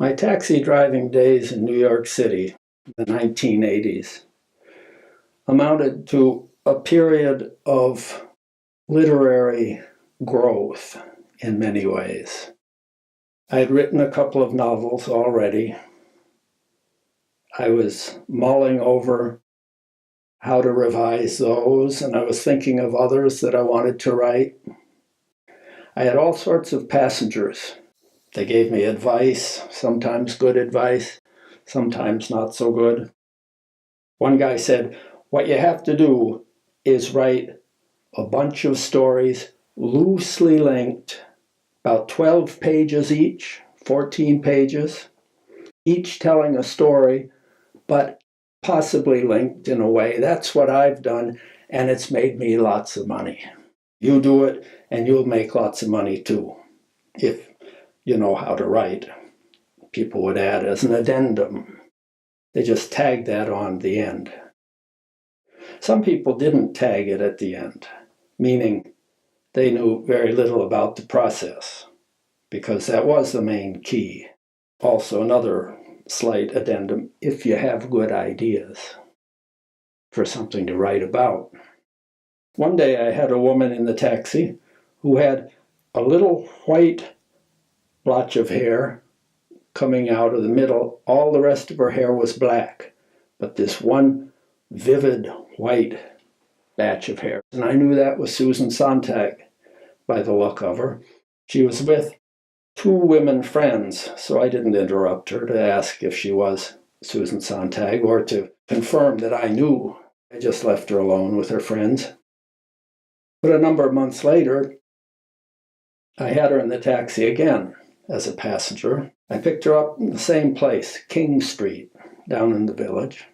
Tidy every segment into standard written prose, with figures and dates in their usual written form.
My taxi driving days in New York City, the 1980s, amounted to a period of literary growth in many ways. I had written a couple of novels already. I was mulling over how to revise those, and I was thinking of others that I wanted to write. I had all sorts of passengers. They gave me advice, sometimes good advice, sometimes not so good. One guy said, what you have to do is write a bunch of stories loosely linked, about 12 pages each, 14 pages, each telling a story, but possibly linked in a way. That's what I've done, and it's made me lots of money. You do it, and you'll make lots of money too, if you know how to write. People would add as an addendum. They just tagged that on the end. Some people didn't tag it at the end, meaning they knew very little about the process, because that was the main key. Also, another slight addendum, if you have good ideas for something to write about. One day I had a woman in the taxi who had a little white blotch of hair coming out of the middle. All the rest of her hair was black, but this one vivid white batch of hair. And I knew that was Susan Sontag by the look of her. She was with two women friends, so I didn't interrupt her to ask if she was Susan Sontag or to confirm that I knew. I just left her alone with her friends. But a number of months later, I had her in the taxi again as a passenger. I picked her up in the same place, King Street, down in the Village.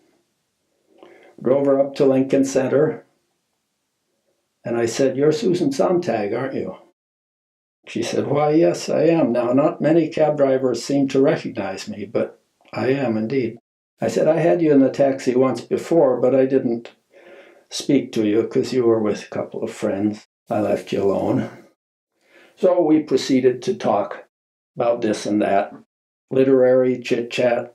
Drove her up to Lincoln Center, and I said, you're Susan Sontag, aren't you? She said, why, yes, I am. Now, not many cab drivers seem to recognize me, but I am indeed. I said, I had you in the taxi once before, but I didn't speak to you because you were with a couple of friends. I left you alone. So we proceeded to talk about this and that, literary chit-chat,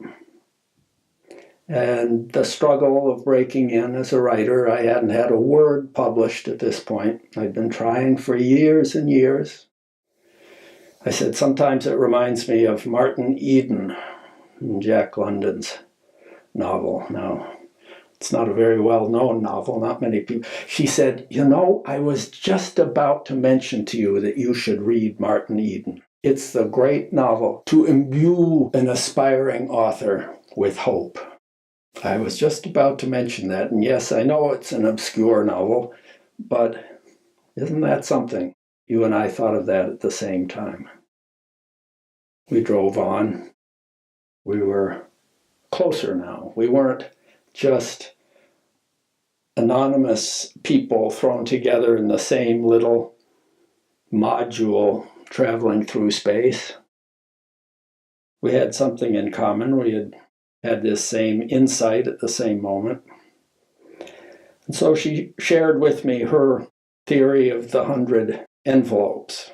and the struggle of breaking in as a writer. I hadn't had a word published at this point. I'd been trying for years and years. I said, sometimes it reminds me of Martin Eden in Jack London's novel. Now, it's not a very well-known novel, not many people. She said, you know, I was just about to mention to you that you should read Martin Eden. It's the great novel to imbue an aspiring author with hope. I was just about to mention that, and yes, I know it's an obscure novel, but isn't that something? You and I thought of that at the same time. We drove on. We were closer now. We weren't just anonymous people thrown together in the same little module traveling through space. We had something in common. We had this same insight at the same moment. And so she shared with me her theory of the 100 envelopes.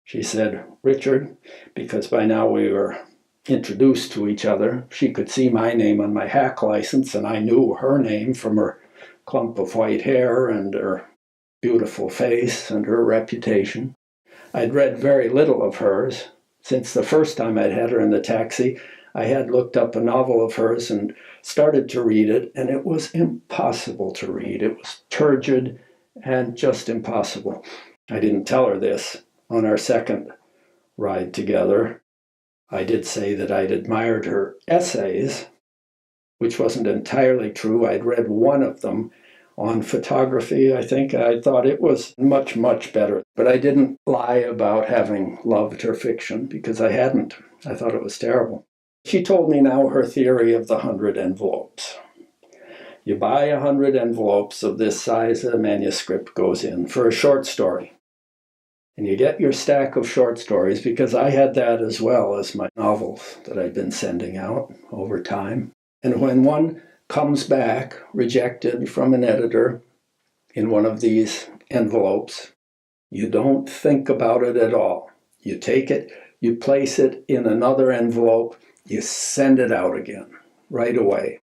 She said, Richard, because by now we were introduced to each other, she could see my name on my hack license, and I knew her name from her clump of white hair and her beautiful face and her reputation. I'd read very little of hers. Since the first time I'd had her in the taxi, I had looked up a novel of hers and started to read it, and it was impossible to read. It was turgid and just impossible. I didn't tell her this on our second ride together. I did say that I'd admired her essays, which wasn't entirely true. I'd read one of them on photography, I think. I thought it was much, much better. But I didn't lie about having loved her fiction, because I hadn't. I thought it was terrible. She told me now her theory of the 100 envelopes. You buy 100 envelopes of this size that a manuscript goes in for a short story. And you get your stack of short stories, because I had that as well as my novels that I'd been sending out over time. And when one comes back rejected from an editor in one of these envelopes, you don't think about it at all. You take it, you place it in another envelope, you send it out again right away.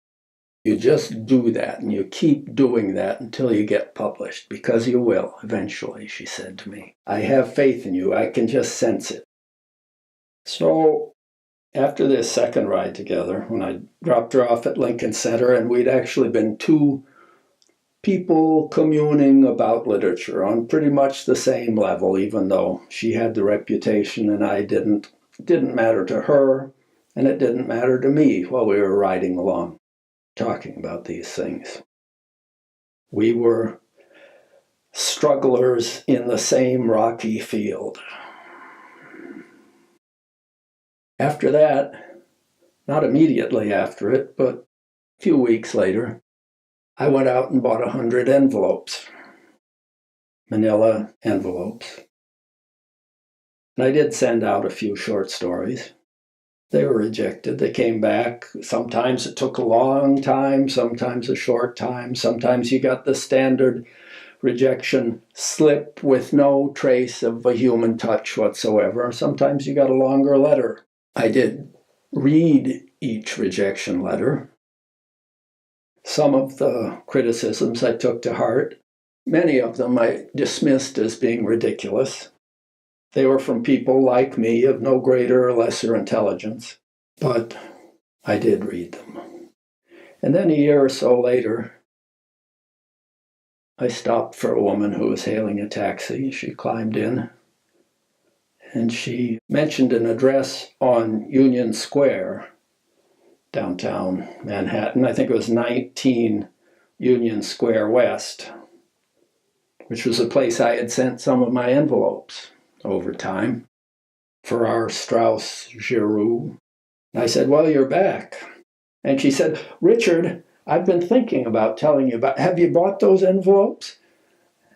You just do that, and you keep doing that until you get published, because you will eventually, she said to me. I have faith in you. I can just sense it. So after this second ride together, when I dropped her off at Lincoln Center, and we'd actually been two people communing about literature on pretty much the same level, even though she had the reputation and I didn't. It didn't matter to her, and it didn't matter to me while we were riding along, talking about these things. We were strugglers in the same rocky field. After that, not immediately after it, but a few weeks later, I went out and bought 100 envelopes, manila envelopes. And I did send out a few short stories. They were rejected. They came back. Sometimes it took a long time, sometimes a short time. Sometimes you got the standard rejection slip with no trace of a human touch whatsoever. Sometimes you got a longer letter. I did read each rejection letter. Some of the criticisms I took to heart. Many of them I dismissed as being ridiculous. They were from people like me of no greater or lesser intelligence, but I did read them. And then a year or so later, I stopped for a woman who was hailing a taxi. She climbed in, and she mentioned an address on Union Square, downtown Manhattan. I think it was 19 Union Square West, which was a place I had sent some of my envelopes over time for our Strauss Giroux. I said, well, you're back. And she said, Richard, I've been thinking about telling you about, have you bought those envelopes?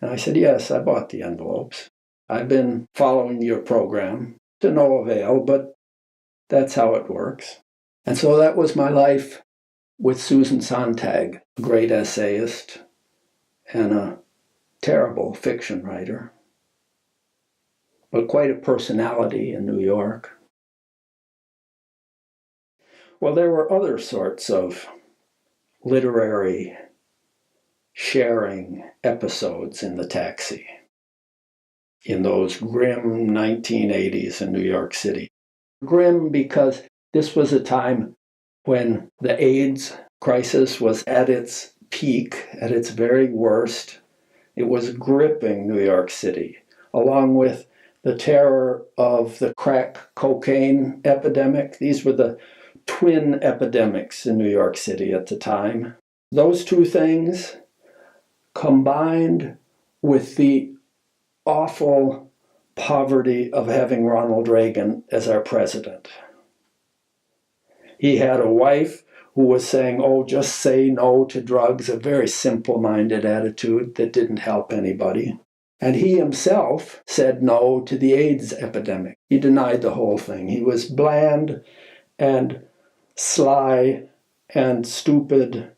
And I said, yes, I bought the envelopes. I've been following your program to no avail, but that's how it works. And so that was my life with Susan Sontag, a great essayist and a terrible fiction writer, but quite a personality in New York. Well, there were other sorts of literary sharing episodes in the taxi in those grim 1980s in New York City. Grim because this was a time when the AIDS crisis was at its peak, at its very worst. It was gripping New York City, along with the terror of the crack cocaine epidemic. These were the twin epidemics in New York City at the time. Those two things combined with the awful poverty of having Ronald Reagan as our president. He had a wife who was saying, oh, just say no to drugs, a very simple-minded attitude that didn't help anybody. And he himself said no to the AIDS epidemic. He denied the whole thing. He was bland and sly and stupid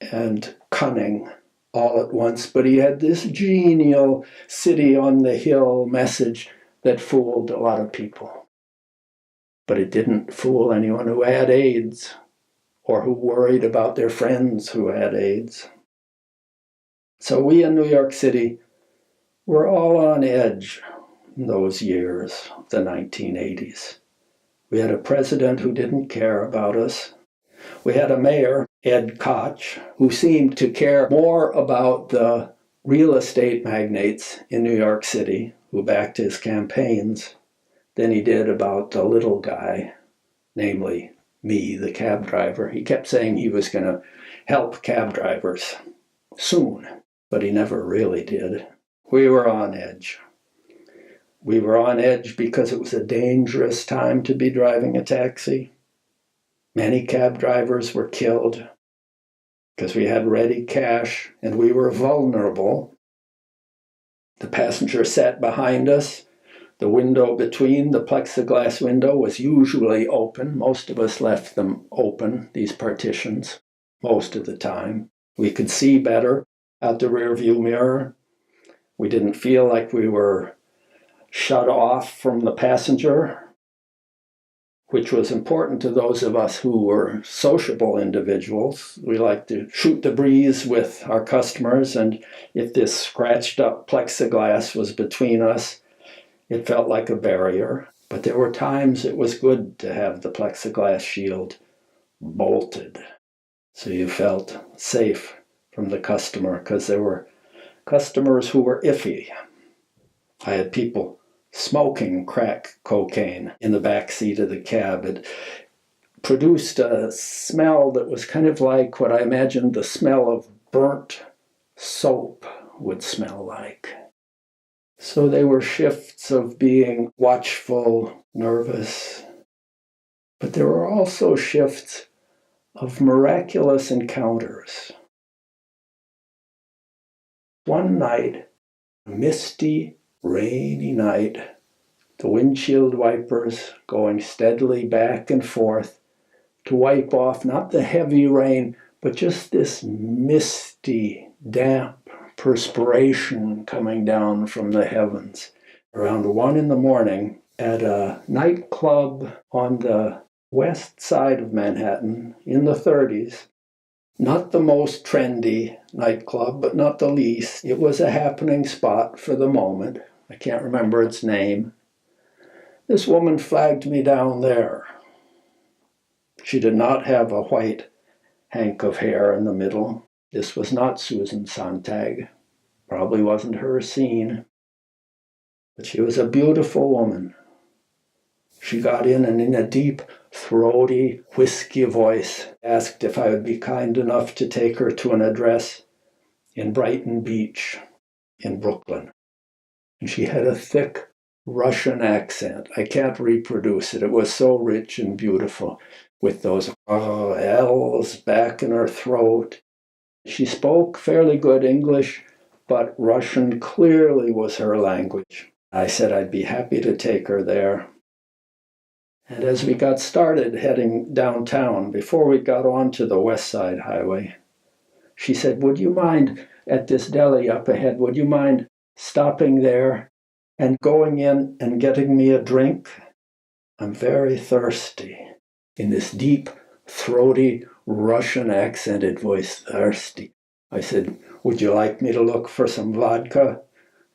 and cunning all at once, but he had this genial city on the hill message that fooled a lot of people. But it didn't fool anyone who had AIDS or who worried about their friends who had AIDS. So we in New York City were all on edge in those years, the 1980s. We had a president who didn't care about us. We had a mayor, Ed Koch, who seemed to care more about the real estate magnates in New York City who backed his campaigns than he did about the little guy, namely me, the cab driver. He kept saying he was going to help cab drivers soon, but he never really did. We were on edge. We were on edge because it was a dangerous time to be driving a taxi. Many cab drivers were killed because we had ready cash and we were vulnerable. The passenger sat behind us. The window between, the plexiglass window, was usually open. Most of us left them open, these partitions, most of the time. We could see better out the rearview mirror. We didn't feel like we were shut off from the passenger. which was important to those of us who were sociable individuals. We liked to shoot the breeze with our customers, and if this scratched up plexiglass was between us, it felt like a barrier. But there were times it was good to have the plexiglass shield bolted, so you felt safe from the customer, because there were customers who were iffy. I had people smoking crack cocaine in the back seat of the cab. It produced a smell that was kind of like what I imagined the smell of burnt soap would smell like. So they were shifts of being watchful, nervous, but there were also shifts of miraculous encounters. One night, a misty, rainy night, the windshield wipers going steadily back and forth to wipe off not the heavy rain, but just this misty, damp perspiration coming down from the heavens. Around 1 a.m. at a nightclub on the west side of Manhattan in the 30s, not the most trendy nightclub, but not the least. It was a happening spot for the moment. I can't remember its name. This woman flagged me down there. She did not have a white hank of hair in the middle. This was not Susan Sontag. Probably wasn't her scene. But she was a beautiful woman. She got in and in a deep, throaty, whiskey voice asked if I would be kind enough to take her to an address in Brighton Beach in Brooklyn. And she had a thick Russian accent. I can't reproduce it. It was so rich and beautiful, with those L's back in her throat. She spoke fairly good English, but Russian clearly was her language. I said I'd be happy to take her there. And as we got started heading downtown, before we got onto the West Side Highway, she said, would you mind, at this deli up ahead, would you mind stopping there and going in and getting me a drink? I'm very thirsty. In this deep, throaty, Russian accented voice, thirsty. I said, would you like me to look for some vodka?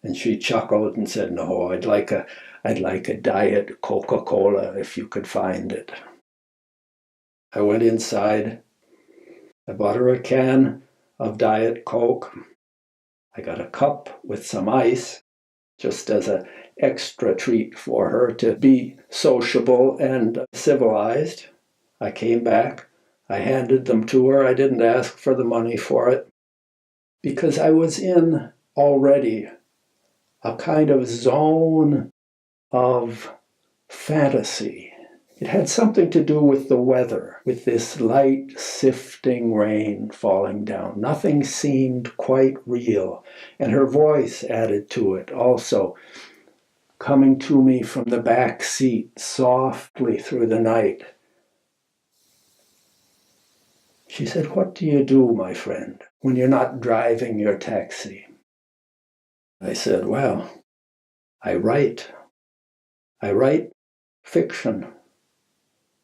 And she chuckled and said, no, I'd like a diet Coca-Cola if you could find it. I went inside. I bought her a can of Diet Coke. I got a cup with some ice, just as an extra treat for her to be sociable and civilized. I came back. I handed them to her. I didn't ask for the money for it, because I was in already a kind of zone of fantasy. It had something to do with the weather, with this light, sifting rain falling down. Nothing seemed quite real. And her voice added to it also, coming to me from the back seat softly through the night. She said, what do you do, my friend, when you're not driving your taxi? I said, well, I write. I write fiction.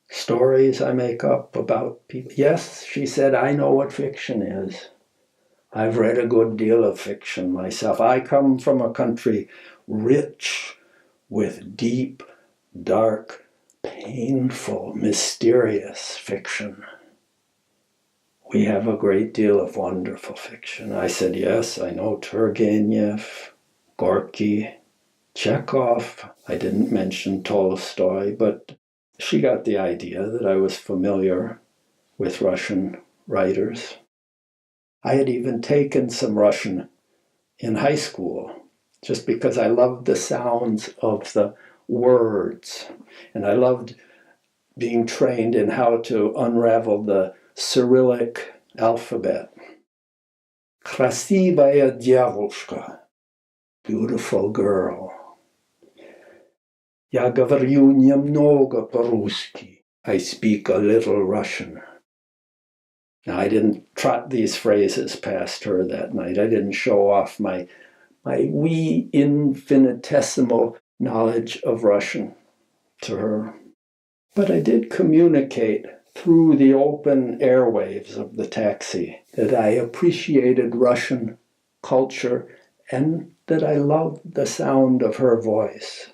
Stories I make up about people. Yes, she said, I know what fiction is. I've read a good deal of fiction myself. I come from a country rich with deep, dark, painful, mysterious fiction. We have a great deal of wonderful fiction. I said, yes, I know Turgenev, Gorky, Chekhov. I didn't mention Tolstoy, but she got the idea that I was familiar with Russian writers. I had even taken some Russian in high school, just because I loved the sounds of the words, and I loved being trained in how to unravel the Cyrillic alphabet. Krasivaya девушка, beautiful girl. Я говорю немного по-русски. I speak a little Russian. Now, I didn't trot these phrases past her that night. I didn't show off my wee infinitesimal knowledge of Russian to her. But I did communicate through the open airwaves of the taxi that I appreciated Russian culture and that I loved the sound of her voice.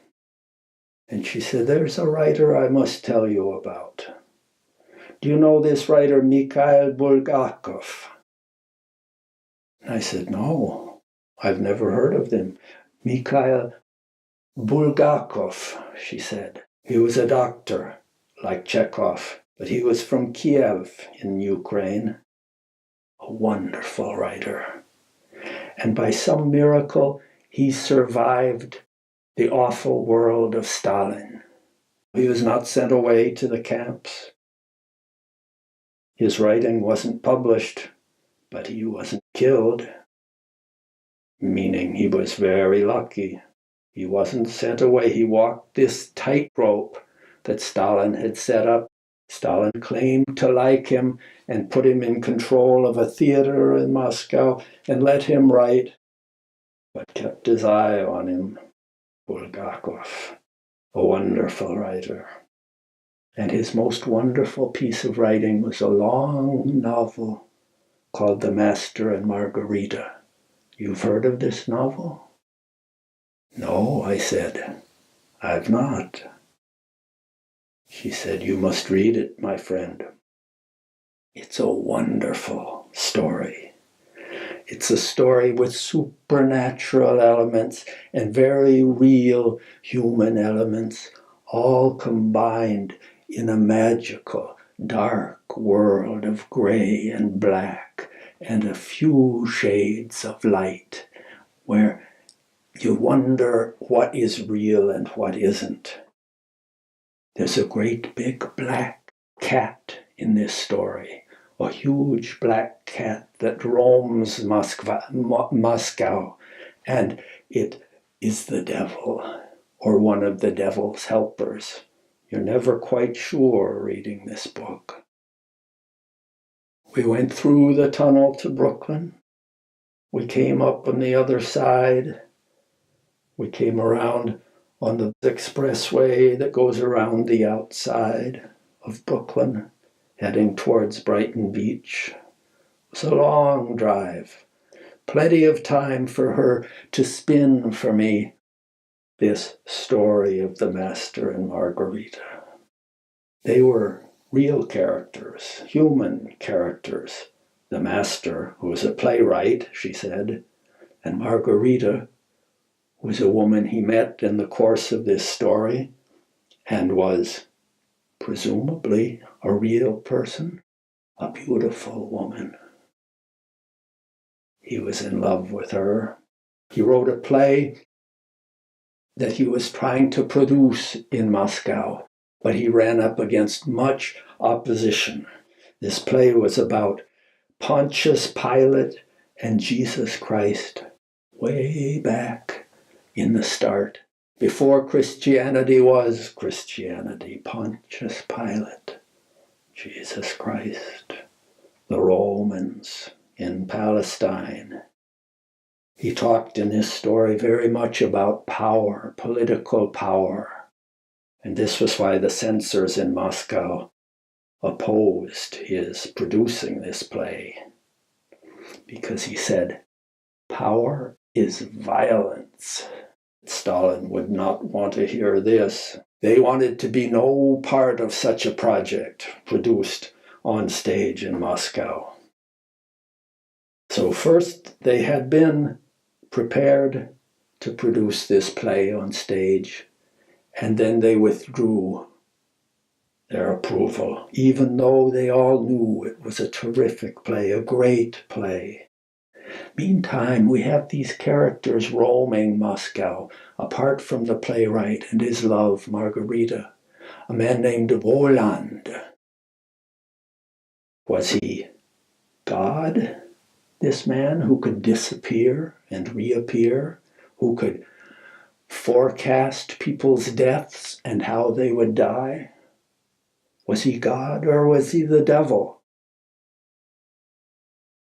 And she said, "There's a writer I must tell you about. Do you know this writer, Mikhail Bulgakov?" And I said, "No, I've never heard of him." "Mikhail Bulgakov," she said. "He was a doctor, like Chekhov, but he was from Kiev in Ukraine. A wonderful writer. And by some miracle, he survived the awful world of Stalin. He was not sent away to the camps. His writing wasn't published, but he wasn't killed, meaning he was very lucky. He wasn't sent away. He walked this tightrope that Stalin had set up. Stalin claimed to like him and put him in control of a theater in Moscow and let him write, but kept his eye on him. Bulgakov, a wonderful writer. And his most wonderful piece of writing was a long novel called The Master and Margarita. You've heard of this novel?" "No," I said, "I've not." She said, "You must read it, my friend. It's a wonderful story. It's a story with supernatural elements and very real human elements, all combined in a magical, dark world of gray and black and a few shades of light, where you wonder what is real and what isn't. There's a great big black cat in this story, a huge black cat that roams Moscow, and it is the devil or one of the devil's helpers. You're never quite sure reading this book." We went through the tunnel to Brooklyn. We came up on the other side. We came around on the expressway that goes around the outside of Brooklyn, heading towards Brighton Beach. It was a long drive, plenty of time for her to spin for me this story of the Master and Margarita. They were real characters, human characters. The Master, who was a playwright, she said, and Margarita was a woman he met in the course of this story and was presumably a real person, a beautiful woman. He was in love with her. He wrote a play that he was trying to produce in Moscow, but he ran up against much opposition. This play was about Pontius Pilate and Jesus Christ, way back in the start. Before Christianity was Christianity, Pontius Pilate, Jesus Christ, the Romans in Palestine. He talked in his story very much about power, political power. And this was why the censors in Moscow opposed his producing this play. Because he said, power is violence. Stalin would not want to hear this. They wanted to be no part of such a project produced on stage in Moscow. So first they had been prepared to produce this play on stage, and then they withdrew their approval, even though they all knew it was a terrific play, a great play. Meantime, we have these characters roaming Moscow, apart from the playwright and his love, Margarita, a man named Voland. Was he God, this man who could disappear and reappear, who could forecast people's deaths and how they would die? Was he God or was he the devil?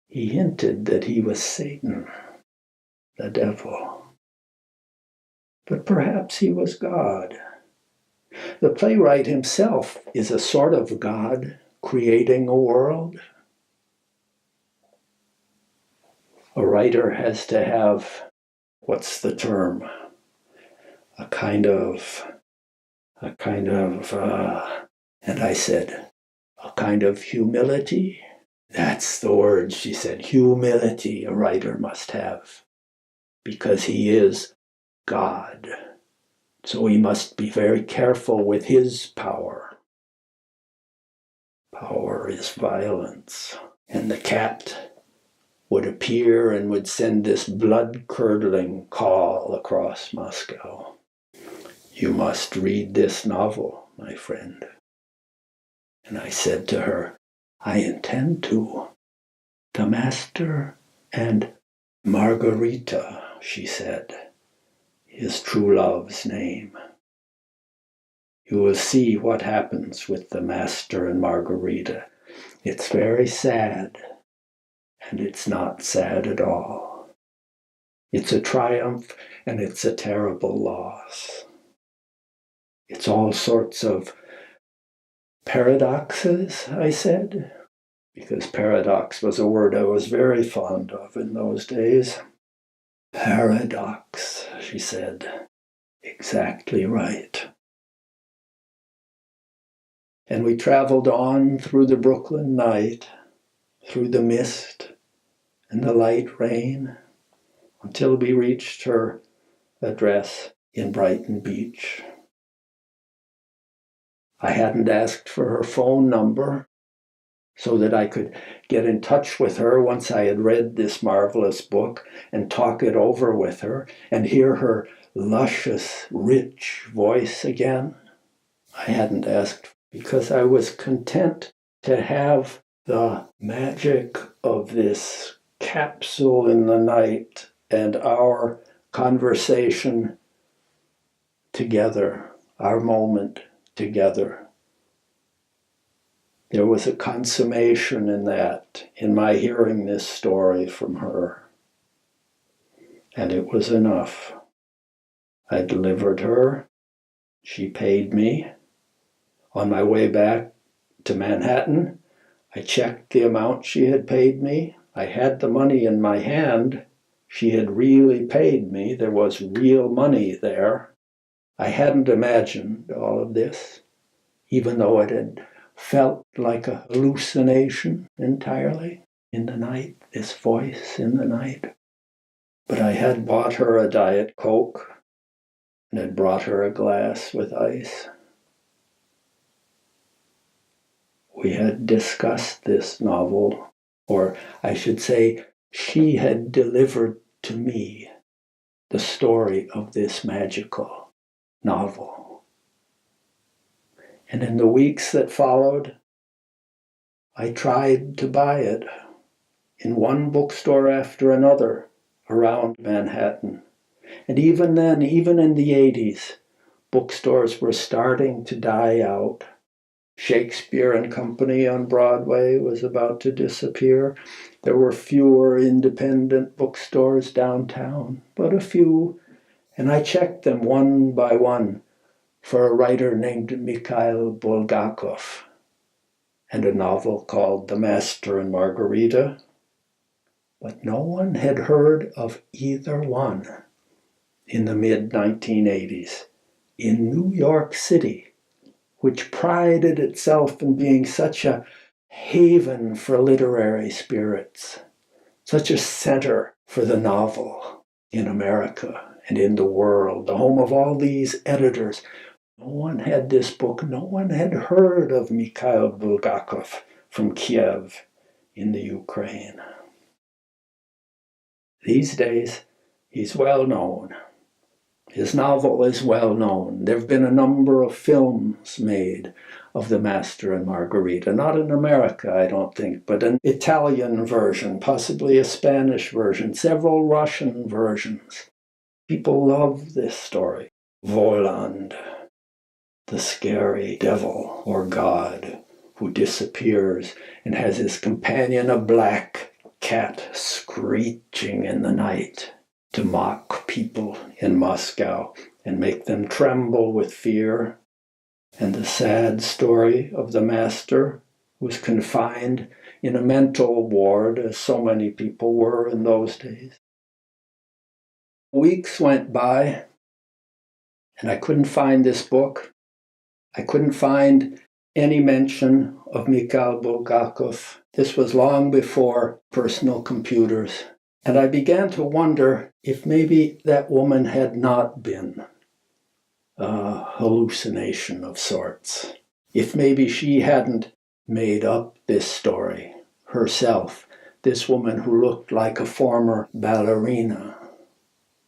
He hinted that he was Satan, the devil. But perhaps he was God. The playwright himself is a sort of God creating a world. A writer has to have, what's the term? A kind of, and I said, a kind of humility. That's the word, she said. Humility a writer must have, because he is God. So he must be very careful with his power. Power is violence. And the cat would appear and would send this blood-curdling call across Moscow. You must read this novel, my friend. And I said to her, I intend to. The Master and Margarita, she said, is true love's name. You will see what happens with the Master and Margarita. It's very sad, and it's not sad at all. It's a triumph, and it's a terrible loss. It's all sorts of paradoxes, I said, because paradox was a word I was very fond of in those days. Paradox, she said. Exactly right. And we traveled on through the Brooklyn night, through the mist and the light rain, until we reached her address in Brighton Beach. I hadn't asked for her phone number so that I could get in touch with her once I had read this marvelous book and talk it over with her and hear her luscious, rich voice again. I hadn't asked because I was content to have the magic of this capsule in the night and our conversation together, our moment together. There was a consummation in that, in my hearing this story from her. And it was enough. I delivered her. She paid me. On my way back to Manhattan, I checked the amount she had paid me. I had the money in my hand. She had really paid me. There was real money there. I hadn't imagined all of this, even though it had felt like a hallucination entirely in the night, this voice in the night. But I had bought her a Diet Coke and had brought her a glass with ice. We had discussed this novel, or I should say, she had delivered to me the story of this magical novel. And in the weeks that followed, I tried to buy it in one bookstore after another around Manhattan. And even then, even in the 80s, bookstores were starting to die out. Shakespeare and Company on Broadway was about to disappear. There were fewer independent bookstores downtown, but a few. And I checked them one by one for a writer named Mikhail Bulgakov and a novel called The Master and Margarita. But no one had heard of either one in the mid-1980s in New York City, which prided itself in being such a haven for literary spirits, such a center for the novel in America and in the world, the home of all these editors. No one had this book. No one had heard of Mikhail Bulgakov from Kiev in the Ukraine. These days, he's well known. His novel is well known. There have been a number of films made of The Master and Margarita. Not in America, I don't think, but an Italian version, possibly a Spanish version, several Russian versions. People love this story. Voland, the scary devil or god who disappears and has his companion, a black cat, screeching in the night to mock people in Moscow and make them tremble with fear. and the sad story of the master who was confined in a mental ward, as so many people were in those days. Weeks went by, and I couldn't find this book. I couldn't find any mention of Mikhail Bulgakov. This was long before personal computers. And I began to wonder if maybe that woman had not been a hallucination of sorts. If maybe she hadn't made up this story herself, this woman who looked like a former ballerina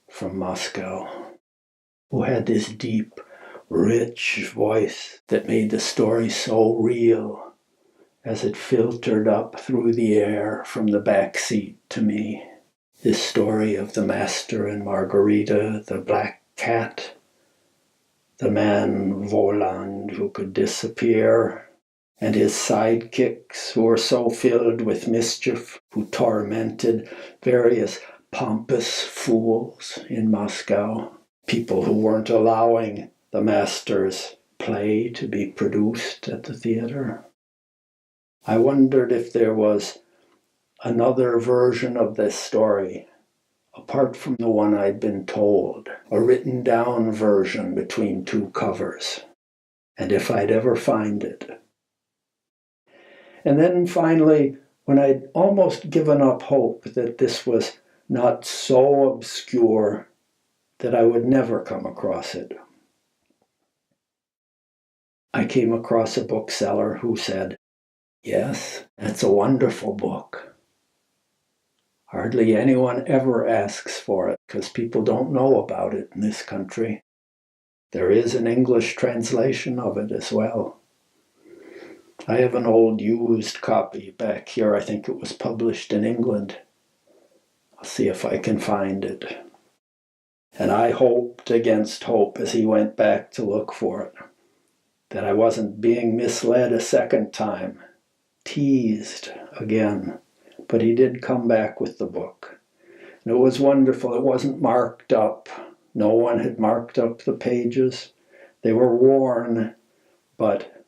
from Moscow, who had this deep, rich voice that made the story so real as it filtered up through the air from the back seat to me. This story of the master and Margarita, the black cat, the man Voland who could disappear, and his sidekicks who were so filled with mischief, who tormented various pompous fools in Moscow, people who weren't allowing the master's play to be produced at the theater. I wondered if there was another version of this story, apart from the one I'd been told, a written down version between two covers, and if I'd ever find it. And then finally, when I'd almost given up hope that this was not so obscure that I would never come across it, I came across a bookseller who said, "Yes, that's a wonderful book. Hardly anyone ever asks for it because people don't know about it in this country. There is an English translation of it as well. I have an old used copy back here. I think it was published in England. I'll see if I can find it." And I hoped against hope as he went back to look for it, that I wasn't being misled a second time, teased again. But he did come back with the book. And it was wonderful. It wasn't marked up. No one had marked up the pages. They were worn, but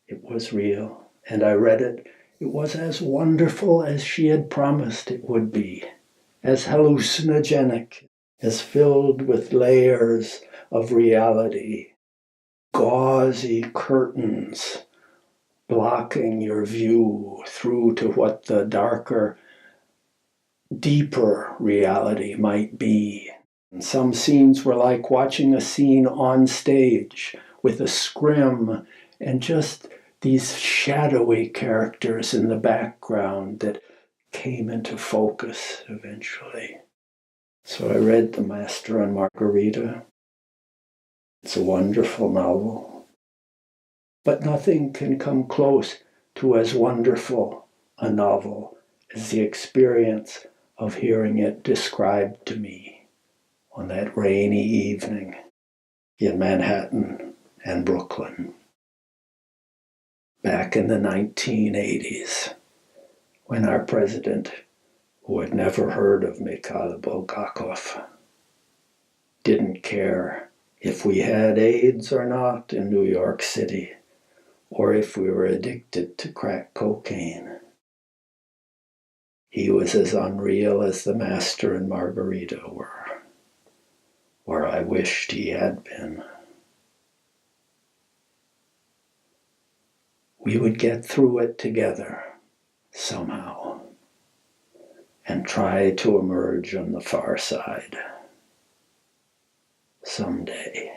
it was real. And I read it. It was as wonderful as she had promised it would be, as hallucinogenic, as filled with layers of reality, gauzy curtains blocking your view through to what the darker, deeper reality might be. And some scenes were like watching a scene on stage with a scrim and just these shadowy characters in the background that came into focus eventually. So I read The Master and Margarita. It's a wonderful novel. But nothing can come close to as wonderful a novel as the experience of hearing it described to me on that rainy evening in Manhattan and Brooklyn, back in the 1980s, when our president, who had never heard of Mikhail Bulgakov, didn't care if we had AIDS or not in New York City, or if we were addicted to crack cocaine. He was as unreal as the Master and Margarita were, or I wished he had been. We would get through it together, somehow, and try to emerge on the far side, someday.